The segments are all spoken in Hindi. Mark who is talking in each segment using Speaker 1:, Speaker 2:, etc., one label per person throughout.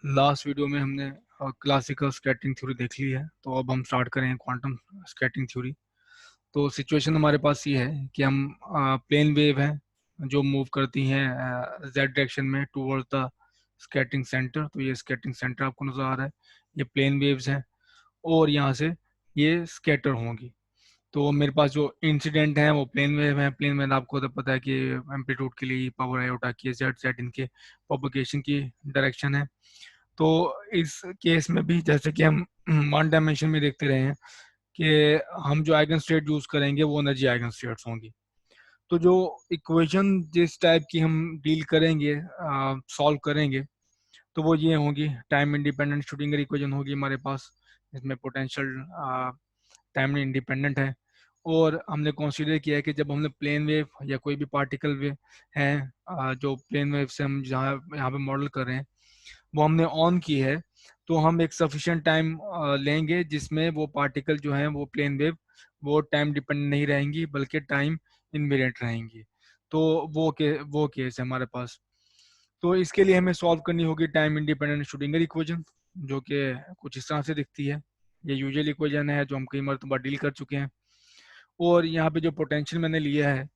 Speaker 1: लास्ट वीडियो में हमने क्लासिकल स्कैटरिंग थ्योरी देख ली है, तो अब हम स्टार्ट करें क्वांटम स्कैटरिंग थ्योरी। तो सिचुएशन हमारे पास ये है कि हम प्लेन वेव है जो मूव करती हैं जेड डायरेक्शन में टूवर्ड्स द स्कैटरिंग सेंटर। तो ये स्कैटरिंग सेंटर आपको नजर आ रहा है, ये प्लेन वेव्स हैं और यहाँ से ये स्कैटर होंगी। तो मेरे पास जो इंसिडेंट है वो प्लेन वेव है। प्लेन वेव आपको तो पता है कि एम्पलीट्यूड के लिए पावर आयोटा की जेड जेड इनके प्रोपगेशन की डायरेक्शन है। तो इस केस में भी जैसे कि हम वन डायमेंशन में देखते रहे हैं कि हम जो आइगन स्टेट यूज करेंगे वो एनर्जी आइगन स्टेट्स होंगी। तो जो इक्वेशन जिस टाइप की हम डील करेंगे, सॉल्व करेंगे, तो वो ये होगी। टाइम इंडिपेंडेंट श्रोडिंगर इक्वेशन होगी हमारे पास, इसमें पोटेंशियल टाइम इंडिपेंडेंट है। और हमने कंसीडर किया है कि जब हमने प्लेन वेव या कोई भी पार्टिकल वेव है, जो प्लेन वेव से हम जहाँ यहाँ पे मॉडल कर रहे हैं वो हमने ऑन की है, तो हम एक सफिशिएंट टाइम लेंगे जिसमें वो पार्टिकल जो है वो प्लेन वेव वो टाइम डिपेंडेंट नहीं रहेंगी बल्कि टाइम इनवेरिएंट रहेंगी। तो वो केस है हमारे पास। तो इसके लिए हमें सॉल्व करनी होगी टाइम इंडिपेंडेंट श्रोडिंगर इक्वेशन, जो कि कुछ इस तरह से दिखती है। ये यूजुअल इक्वेशन है जो हम कई मरतबा डील कर चुके हैं। और यहाँ पे जो पोटेंशियल मैंने लिया है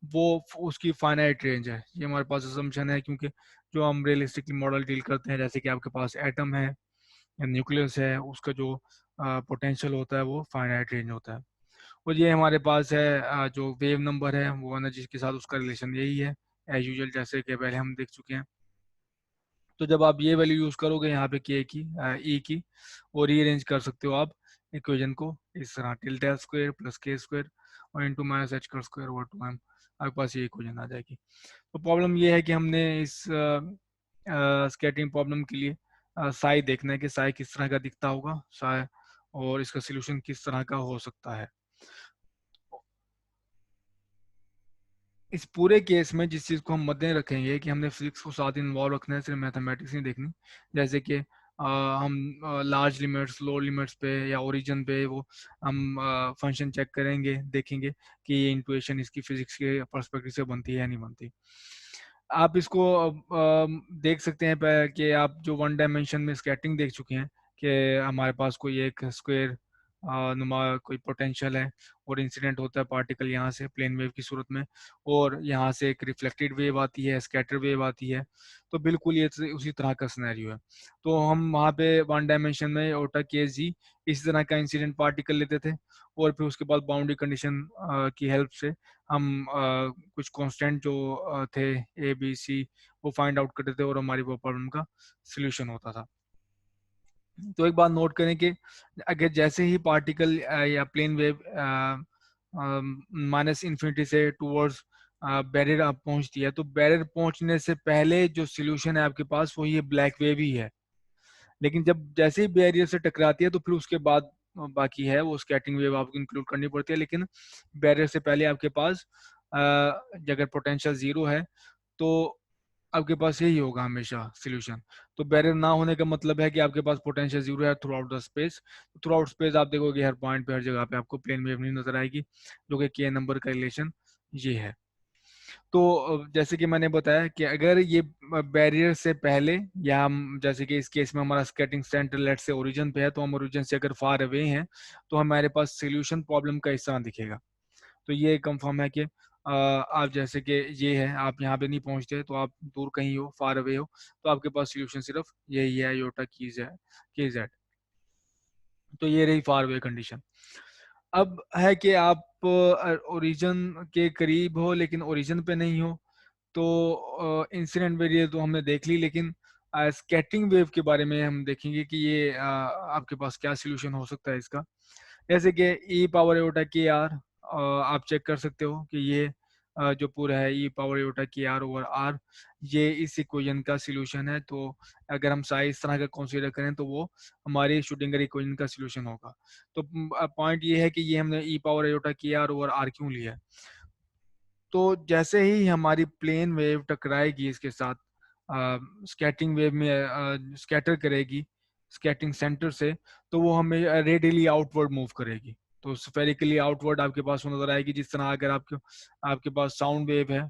Speaker 1: वो उसकी फाइनाइट रेंज है। ये हमारे पास असम्पशन है, क्योंकि जो हम रियलिस्टिकली मॉडल डील करते हैं, जैसे कि आपके पास एटम है या न्यूक्लियस है, उसका जो पोटेंशियल होता है वो फाइनाइट रेंज होता है। और ये हमारे पास है जो वेव नंबर है वो एनर्जी के साथ उसका रिलेशन यही है एज यूजुअल, जैसे कि पहले हम देख चुके हैं। तो जब आप ये वैल्यू यूज करोगे यहाँ पे के की ई की, और रीअरेंज कर सकते हो आप इक्वेशन को इस तरह टिल्डा स्क्वायर प्लस के स्क्वायर और इंटू माइनस एच का स्क्वायर ओवर 2m, आपके पास ये इक्वेशन आ जाएगी। तो प्रॉब्लम ये है कि हमने इस स्केटिंग प्रॉब्लम के लिए साई देखना है कि साई किस तरह का दिखता होगा साई, और इसका सोल्यूशन किस तरह का हो सकता है। इस पूरे केस में जिस चीज़ को हम मद्दे रखेंगे कि हमने फिजिक्स को साथ इन्वॉल्व रखना है, सिर्फ मैथमेटिक्स नहीं देखनी। जैसे कि हम लार्ज लिमिट्स लोअर लिमिट्स पे या ओरिजिन पे वो हम फंक्शन चेक करेंगे, देखेंगे कि ये इंटुएशन इसकी फिजिक्स के पर्सपेक्टिव से बनती है या नहीं बनती। आप इसको देख सकते हैं कि आप जो वन डायमेंशन में स्केटिंग देख चुके हैं कि हमारे पास कोई एक स्क्वायर नुमा कोई पोटेंशियल है और इंसिडेंट होता है पार्टिकल यहाँ से प्लेन वेव की सूरत में, और यहाँ से एक रिफ्लेक्टेड वेव आती है, स्कैटर वेव आती है। तो बिल्कुल ये उसी तरह का सिनेरियो है। तो हम वहाँ पे वन डायमेंशन में ओटा के जी इसी तरह का इंसिडेंट पार्टिकल लेते थे, और फिर उसके बाद बाउंड्री कंडीशन की हेल्प से हम कुछ कांस्टेंट जो थे ए बी सी वो फाइंड आउट करते थे और हमारी वो प्रॉब्लम का सोल्यूशन होता था। तो एक बात नोट करें कि अगर जैसे ही पार्टिकल या प्लेन वेव माइनस इन्फिनिटी से टूवर्ड्स बैरियर आप पहुंचती है, तो बैरियर पहुंचने से पहले जो सोल्यूशन है आपके पास वो ये ब्लैक वेव ही है। लेकिन जब जैसे ही बैरियर से टकराती है तो फिर उसके बाद बाकी है वो स्कैटरिंग वेव आपको इंक्लूड करनी पड़ती है। लेकिन बैरियर से पहले आपके पास अगर पोटेंशियल जीरो है तो आपके पास यही होगा हमेशा सोल्यूशन। तो बैरियर ना होने का मतलब है कि आपके पास पोटेंशियल जीरो है through out the space. Through out space आप देखोगे हर पॉइंट पे हर जगह पे आपको प्लेन वेव नहीं नजर आएगी, जो कि के नंबर का रिलेशन ये है। तो जैसे कि मैंने बताया कि अगर ये बैरियर से पहले या हम जैसे कि इस केस में हमारा स्केटिंग सेंटर लेट से ओरिजिन पे है, तो हम ओरिजिन से अगर फार अवे हैं तो हमारे पास सोल्यूशन प्रॉब्लम का इस तरह दिखेगा। तो ये कंफर्म है कि आप जैसे कि ये है आप यहाँ पे नहीं पहुंचते तो आप दूर कहीं हो, फार अवे हो, तो आपके पास सोल्यूशन सिर्फ यही है योटा कीज है के जेड। तो ये रही फार अवे कंडीशन। अब है कि आप ओरिजिन के करीब हो लेकिन ओरिजिन पे नहीं हो, तो इंसिडेंट वेरिएबल तो हमने देख ली, लेकिन स्कैटरिंग वेव के बारे में हम देखेंगे कि ये आपके पास क्या सोल्यूशन हो सकता है इसका। जैसे कि ई पावर एटा के आर, आप चेक कर सकते हो कि ये जो पूरा है ई पावर एटा के आर ओवर आर, ये इस इक्वेशन का सोल्यूशन है। तो अगर हम साइज इस तरह का कंसीडर करें तो वो हमारी श्रोडिंगर इक्वेशन का सोल्यूशन होगा। तो पॉइंट ये है कि ये हमने ई पावर एटा के आर ओवर आर क्यों लिया है। तो जैसे ही हमारी प्लेन वेव टकराएगी इसके साथ, स्कैटरिंग वेव में स्कैटर करेगी स्कैटरिंग सेंटर से, तो वो हमें रेडियली आउटवर्ड मूव करेगी। तो स्फेरिकली आउटवर्ड आपके पास वो नजर आएगी, जिस तरह अगर आपके आपके पास साउंड वेव है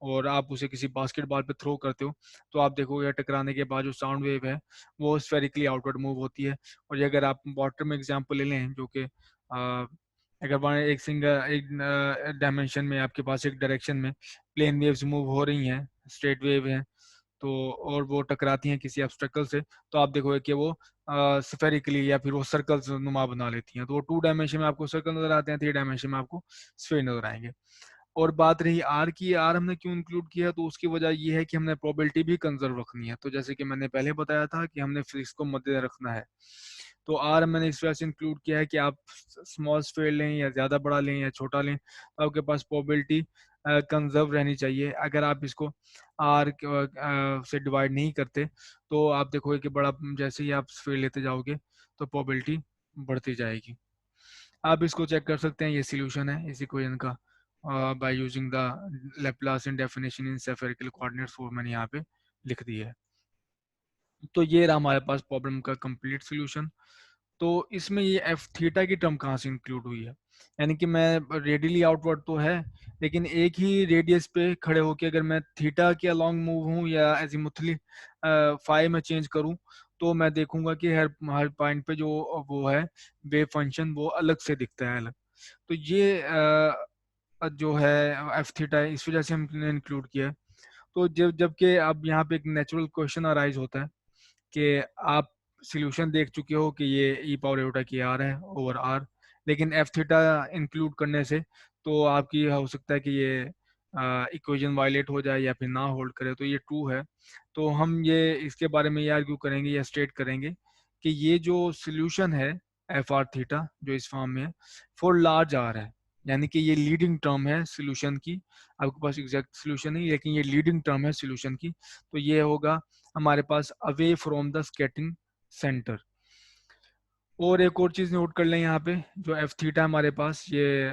Speaker 1: और आप उसे किसी बास्केटबॉल पे थ्रो करते हो, तो आप देखोगे टकराने के बाद जो साउंड वेव है वो स्फेरिकली आउटवर्ड मूव होती है। और ये अगर आप वाटर में एग्जांपल ले लें, जो कि अगर वहाँ एक सिंगल एक डायमेंशन में आपके पास एक डायरेक्शन में प्लेन वेव्स मूव हो रही हैं, स्ट्रेट वेव हैं, तो और वो टकराती हैं किसी ऑब्स्टेकल से, तो आप देखोगे कि वो स्फेरिकली या फिर वो सर्कल्स नुमा बना लेती हैं। तो वो 2 डायमेंशन में आपको सर्कल नजर आते हैं, 3 डायमेंशन में आपको स्फेयर नजर आएंगे। और बात रही आर की, आर हमने क्यों इंक्लूड किया, तो उसकी वजह ये है कि हमने प्रोबेबिलिटी भी कंजर्व रखनी है। तो जैसे कि मैंने पहले बताया था कि हमने फिजिक्स को मद्देनजर रखना है, तो आर मैंने इस वजह से इंक्लूड किया है कि आप स्मॉल स्फेयर लें या ज़्यादा बड़ा लें या छोटा लें, तो आपके पास प्रोबेबिलिटी कंजर्व रहनी चाहिए। अगर आप इसको आर से डिवाइड नहीं करते, तो आप देखोगे कि बड़ा, जैसे ही आप स्फेयर लेते जाओगे तो प्रोबेबिलिटी बढ़ती जाएगी। आप इसको चेक कर सकते हैं, ये सॉल्यूशन है इसी क्वेश्चन का, by using the Laplacian definition in spherical coordinates, वो मैंने यहाँ पे लिख दी है। तो ये रहा हमारे पास प्रॉब्लम का कंप्लीट सॉल्यूशन। तो इसमें ये एफ थीटा की टर्म कहाँ से इंक्लूड हुई है, यानी कि मैं रेडियली आउटवर्ड तो है, लेकिन एक ही रेडियस पे खड़े होके अगर मैं थीटा के अलोंग मूव हूँ या एजीमुथली फाई में चेंज करूँ, तो मैं देखूंगा कि हर हर पॉइंट पे जो वो है वेव फंक्शन वो अलग से दिखता है अलग। तो ये जो है एफ थीटा है, इस वजह से हमने इंक्लूड किया है। तो जबकि अब यहाँ पे एक नेचुरल क्वेश्चन अराइज होता है कि आप सॉल्यूशन देख चुके हो कि ये ई पावर एटा की आर है ओवर आर, लेकिन एफ थीटा इंक्लूड करने से तो आपकी हो सकता है कि ये इक्वेशन वायलेट हो जाए या फिर ना होल्ड करे, तो ये ट्रू है। तो हम ये इसके बारे में ये आर्ग्यू करेंगे या स्टेट करेंगे कि ये जो सॉल्यूशन है एफ आर थीटा जो इस फॉर्म में है फॉर लार्ज आर है, यानी कि ये लीडिंग टर्म है सॉल्यूशन की। आपके पास एग्जैक्ट सॉल्यूशन नहीं, लेकिन ये लीडिंग टर्म है सॉल्यूशन की। तो ये होगा हमारे pass away from the skating centre. और एक और चीज नोट कर लें यहाँ पे, जो एफ थीटा हमारे पास ये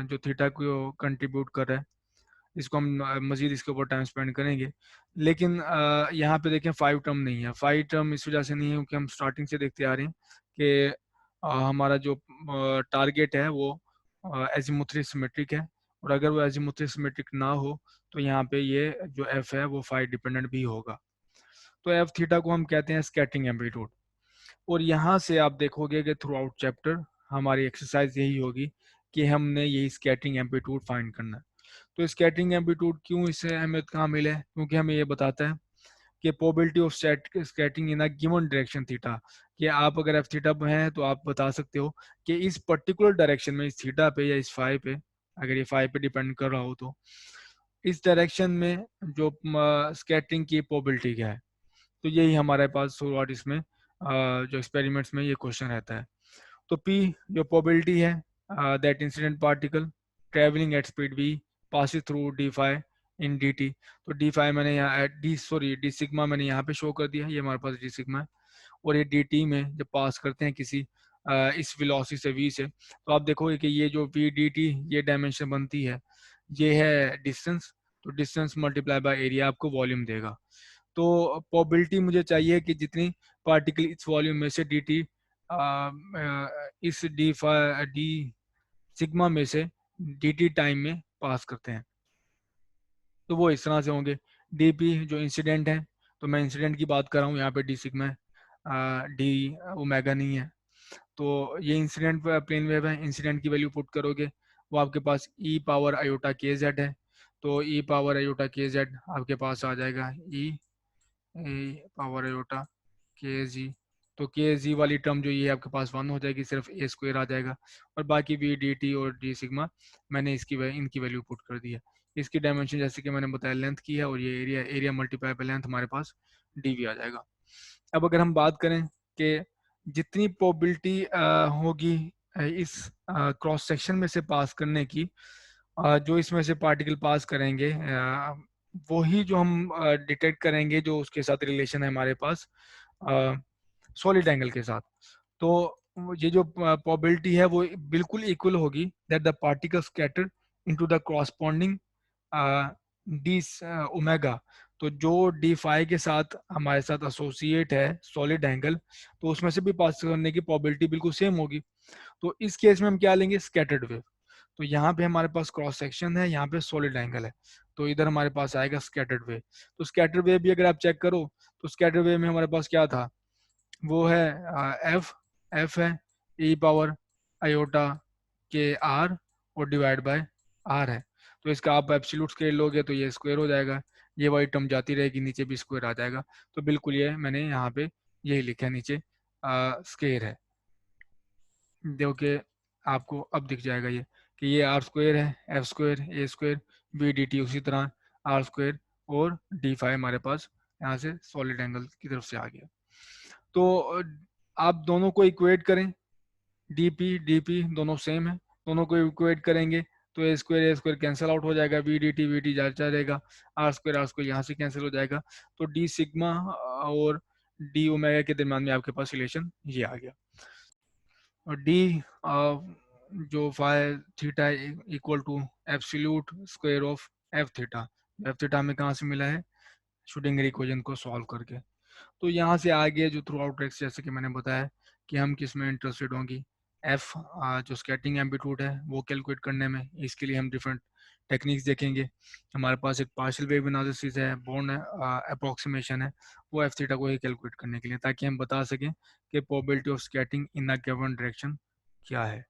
Speaker 1: जो थीटा को कंट्रीब्यूट कर रहा है, इसको हम मजीद इसके ऊपर टाइम स्पेंड करेंगे। लेकिन यहाँ पे देखें 5 टर्म नहीं है। 5 टर्म इस वजह से नहीं है क्योंकि हम स्टार्टिंग से देखते आ रहे हैं कि हमारा जो टारगेट है वो एजीमुथली सिमेट्रिक है, और अगर वो एजीमुथली सिमेट्रिक ना हो तो यहाँ पे ये जो एफ है वो 5 डिपेंडेंट भी होगा। तो एफ थीटा को हम कहते हैं स्कैटरिंग एम्पलीट्यूड। और यहाँ से आप देखोगे कि थ्रू आउट चैप्टर हमारी एक्सरसाइज यही होगी कि हमने यही स्कैटरिंग एम्पलीट्यूड फाइंड करना है। तो स्कैटरिंग एम्पलीट्यूड क्यों इससे अहमियत कहाँ मिले, क्योंकि हमें ये बताता है कि probability of scattering in a given direction theta, कि आप अगर एफ थीटा पे हैं तो आप बता सकते हो कि इस पर्टिकुलर डायरेक्शन में, इस थीटा पे या इस फाई पे, अगर ये फाई पे डिपेंड कर रहा हो तो इस डायरेक्शन में जो स्कैटरिंग की प्रोबेबिलिटी क्या है। तो यही हमारे पास शुरुआत इसमें जो एक्सपेरिमेंट्स में ये क्वेश्चन रहता है। तो P जो प्रोबेबिलिटी है that incident particle travelling at speed v passes through d phi in d t. तो डी फाई मैंने यहाँ डी सिग्मा मैंने यहाँ पे शो कर दिया, ये हमारे पास डी सिग्मा है। और ये डी टी में जब पास करते हैं किसी इस वेलोसिटी से v से, तो आप देखोगे कि ये जो v डी टी ये डायमेंशन बनती है, ये है डिस्टेंस। तो डिस्टेंस मल्टीप्लाई बाय एरिया आपको वॉल्यूम देगा। तो प्रोबेबिलिटी मुझे चाहिए कि जितनी पार्टिकल इस वॉल्यूम में से डी टी इस डी सिग्मा में से डी टी टाइम में पास करते हैं, तो वो इस तरह से होंगे। डी पी जो इंसिडेंट है, तो मैं इंसिडेंट की बात कर रहा हूँ, यहाँ पे डी सिग्मा है, डी ओमेगा नहीं है। तो ये इंसिडेंट प्लेन वेव है, इंसिडेंट की वैल्यू पुट करोगे वो आपके पास ई पावर आयोटा के जेड है। तो ई पावर आयोटा के जेड आपके पास आ जाएगा ई ए पावर आयोटा के जी। तो के जी वाली टर्म जो ये आपके पास 1 हो जाएगी, सिर्फ ए स्क्वायर आ जाएगा। और बाकी वी डी टी और डी सिग्मा मैंने इनकी वैल्यू पुट कर दी है। इसकी डायमेंशन जैसे कि मैंने बताया लेंथ की है, और ये area area multiply by length हमारे पास डी वी आ जाएगा। अब अगर हम बात करें कि जितनी प्रोबेबिलिटी होगी इस क्रॉस सेक्शन में से पास करने की, जो इसमें से पार्टिकल पास करेंगे वही जो हम डिटेक्ट करेंगे जो उसके साथ रिलेशन है हमारे पास सॉलिड एंगल के साथ। तो ये जो प्रोबेबिलिटी है वो बिल्कुल इक्वल होगी that the particle scatter into the corresponding D omega. तो जो डी फाई के साथ हमारे साथ एसोसिएट है सॉलिड एंगल, तो उसमें से भी पास करने की प्रोबेबिलिटी बिल्कुल सेम होगी। तो इस केस में हम क्या लेंगे, स्कैटर्ड वेव। तो यहाँ पे हमारे पास क्रॉस सेक्शन है, यहाँ पे सॉलिड एंगल है, तो इधर हमारे पास आएगा स्कैटर्ड वेव। तो स्कैटर्ड वेव भी अगर आप चेक करो तो स्कैटर्ड वेव में हमारे पास क्या था, वो है एफ, एफ है ई पावर आयोटा के आर और डिवाइड बाय आर है। तो इसका आप एब्सोल्यूट स्केल लोगे तो ये स्क्वायर हो जाएगा, ये वाली टर्म जाती रहेगी, नीचे भी स्क्वायर आ जाएगा। तो बिल्कुल ये मैंने यहाँ पे यही लिखा है नीचे, स्क्वायर है। जो कि आपको अब दिख जाएगा ये कि ये आर स्क्वायर है, एफ स्क्वायर, ए स्क्वायर, बी डी टी, उसी तरह आर स्क्वायर और डी फाइव हमारे पास यहाँ से सॉलिड एंगल की तरफ से आ गया। तो आप दोनों को इक्वेट करें, डी पी दोनों सेम है, दोनों को इक्वेट करेंगे तो ए स्क्वायर कैंसिल आउट हो जाएगा, वी डी जाता रहेगा, आर स्क्वायर यहाँ से कैंसिल हो जाएगा। तो डी सिग्मा और डी ओमेगा के दरम्यान में आपके पास रिलेशन ये आ गया। और डी जो phi theta equal to absolute square of f theta, f theta हमें कहाँ से मिला है, श्रोडिंगर इक्वेशन को सॉल्व करके। तो यहाँ से आगे जो थ्रू आउट ट्रैक्स, जैसे कि मैंने बताया कि हम किस में इंटरेस्टेड होंगी, एफ जो स्कैटरिंग एम्पलीट्यूड है वो कैलकुलेट करने में। इसके लिए हम डिफरेंट टेक्निक्स देखेंगे। हमारे पास एक पार्शियल वेव एनालिसिस है, बॉर्न अप्रोक्सीमेशन है, वो एफ थीटा को ही कैलकुलेट करने के लिए, ताकि हम बता सकें कि probability of scattering in a given direction क्या है।